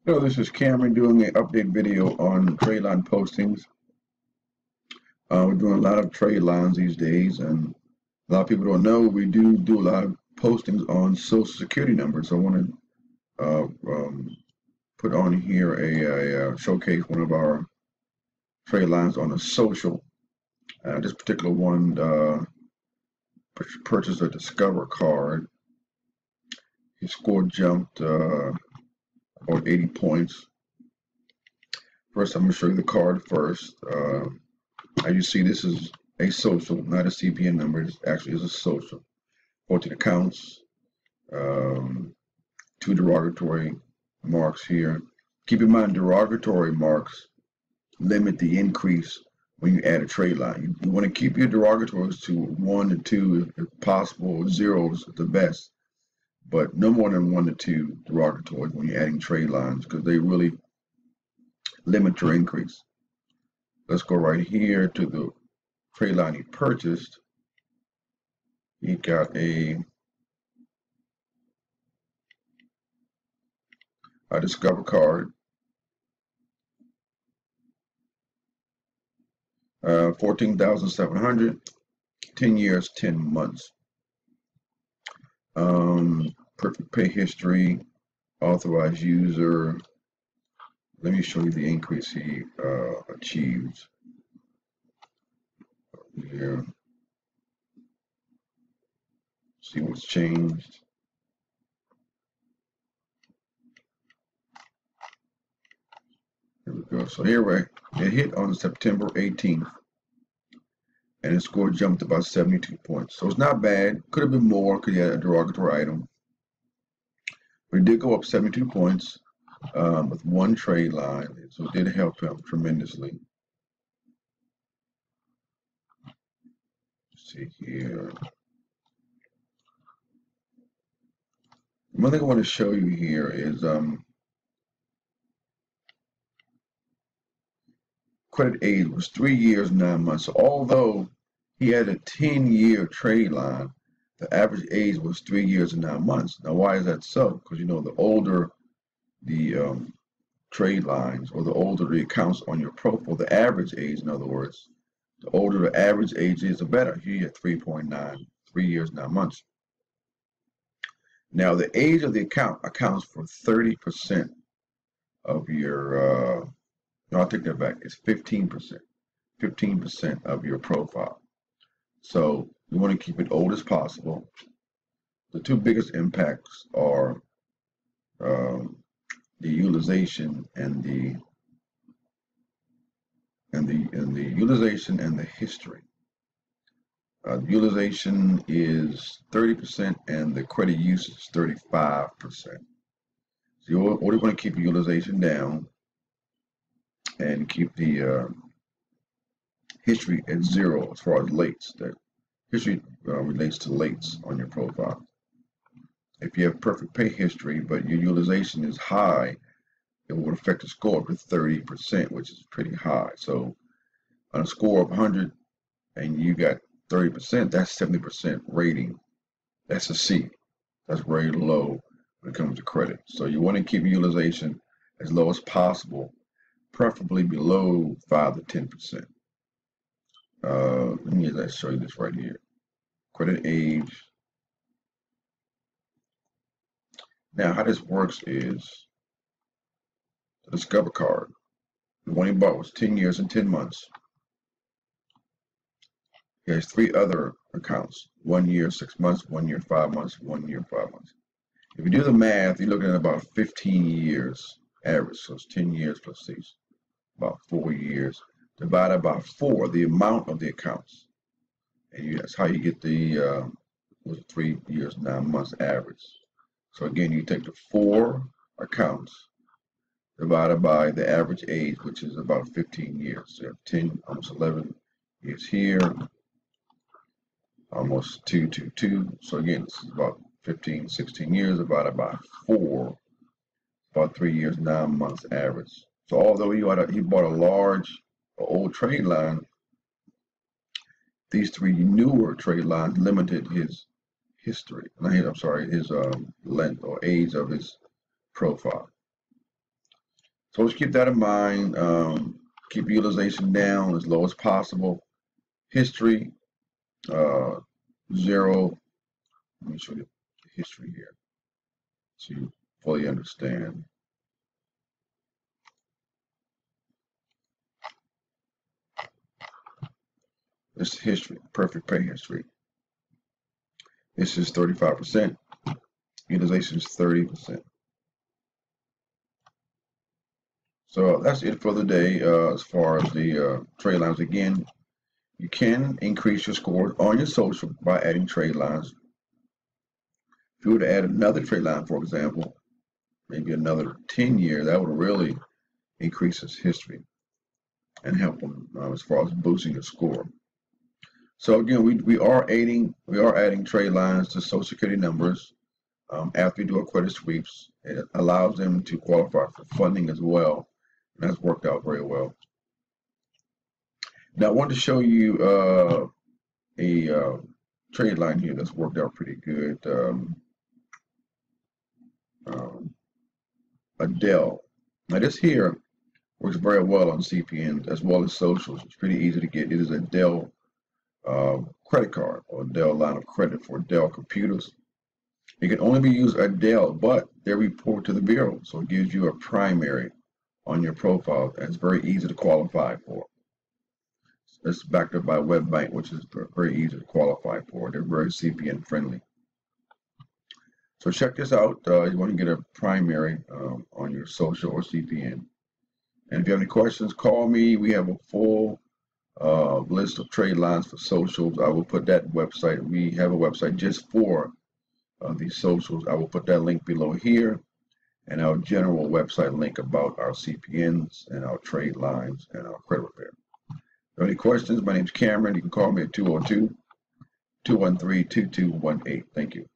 Hello, this is Cameron doing an update video on trade line postings. We're doing a lot of trade lines these days, and a lot of people don't know we do a lot of postings on social security numbers. So I want to put on here a showcase one of our trade lines on a social. This particular one purchased a Discover card. His score jumped about 80 points. First, I'm going to show you the card first. As you see, this is a social, not a CPN number. It actually is a social. 14 accounts, 2 derogatory marks here. Keep in mind, derogatory marks limit the increase when you add a trade line. You want to keep your derogatories to 1 to 2 if possible. 0 is the best, but no more than 1 to 2 derogatories when you're adding trade lines because they really limit your increase. Let's go right here to the trade line he purchased. He got a Discover card, 14,700, 10 years, 10 months. Perfect pay history, authorized user. Let me show you the increase he achieved here. See what's changed. Here we go. So here it hit on September 18th, and his score jumped about 72 points. So it's not bad. Could have been more because he had a derogatory item. But it did go up 72 points with one trade line, so it did help him tremendously. Let's see here. One thing I want to show you here is credit age was 3 years, 9 months. So although he had a 10-year trade line, the average age was 3 years and 9 months. Now, why is that so? Because the older the trade lines or the older the accounts on your profile, the average age, in other words, the older the average age is, the better. He had 3.9, 3 years, 9 months. Now, the age of the account accounts for 30% of your no, I'll take that back. It's 15%. 15% of your profile. So you want to keep it old as possible. The two biggest impacts are the utilization and the utilization and the history. The utilization is 30% and the credit use is 35%. So you want to keep your utilization down and keep the history at 0 as far as lates. That history relates to lates on your profile. If you have perfect pay history, but your utilization is high, it will affect the score up to 30%, which is pretty high. So on a score of 100 and you got 30%, that's 70% rating. That's a C. That's very low when it comes to credit. So you want to keep utilization as low as possible, preferably below 5 to 10%. Let me show you this right here. Credit age. Now, how this works is the Discover card. The one he bought was 10 years and 10 months. He has 3 other accounts: 1 year, 6 months, 1 year, 5 months, 1 year, 5 months. If you do the math, you're looking at about 15 years average. So it's 10 years plus these, about 4 years, divided by 4, the amount of the accounts. And that's how you get the 3 years, 9 months average. So again, you take the 4 accounts divided by the average age, which is about 15 years. So you have 10, almost 11 years here, almost 2. So again, this is about 15, 16 years divided by 4, about 3 years, 9 months average. So although he bought a large old trade line, these 3 newer trade lines limited his history. I'm sorry, his length or age of his profile. So just keep that in mind. Keep utilization down as low as possible. History, 0. Let me show you the history here so you fully understand. This is history, perfect pay history. This is 35%. Utilization is 30%. So that's it for the day as far as the trade lines. Again, you can increase your scores on your social by adding trade lines. If you were to add another trade line, for example, maybe another 10-year, that would really increase his history and help him as far as boosting the score. So again, we are adding trade lines to Social Security numbers after we do our credit sweeps. It allows them to qualify for funding as well, and that's worked out very well. Now I want to show you a trade line here that's worked out pretty good. A dell. Now this here works very well on CPNs as well as socials. It's pretty easy to get. It is a Dell credit card or Dell line of credit for Dell computers. It can only be used at Dell, but they report to the Bureau, so it gives you a primary on your profile, and it's very easy to qualify for. It's backed up by WebBank, which is very easy to qualify for. They're very CPN friendly. So check this out. You want to get a primary on your social or CPN. And if you have any questions, call me. We have a full list of trade lines for socials. I will put that website. We have a website just for these socials. I will put that link below here, and our general website link about our CPNs and our trade lines and our credit repair. If you have any questions, my name is Cameron. You can call me at 202-213-2218. Thank you.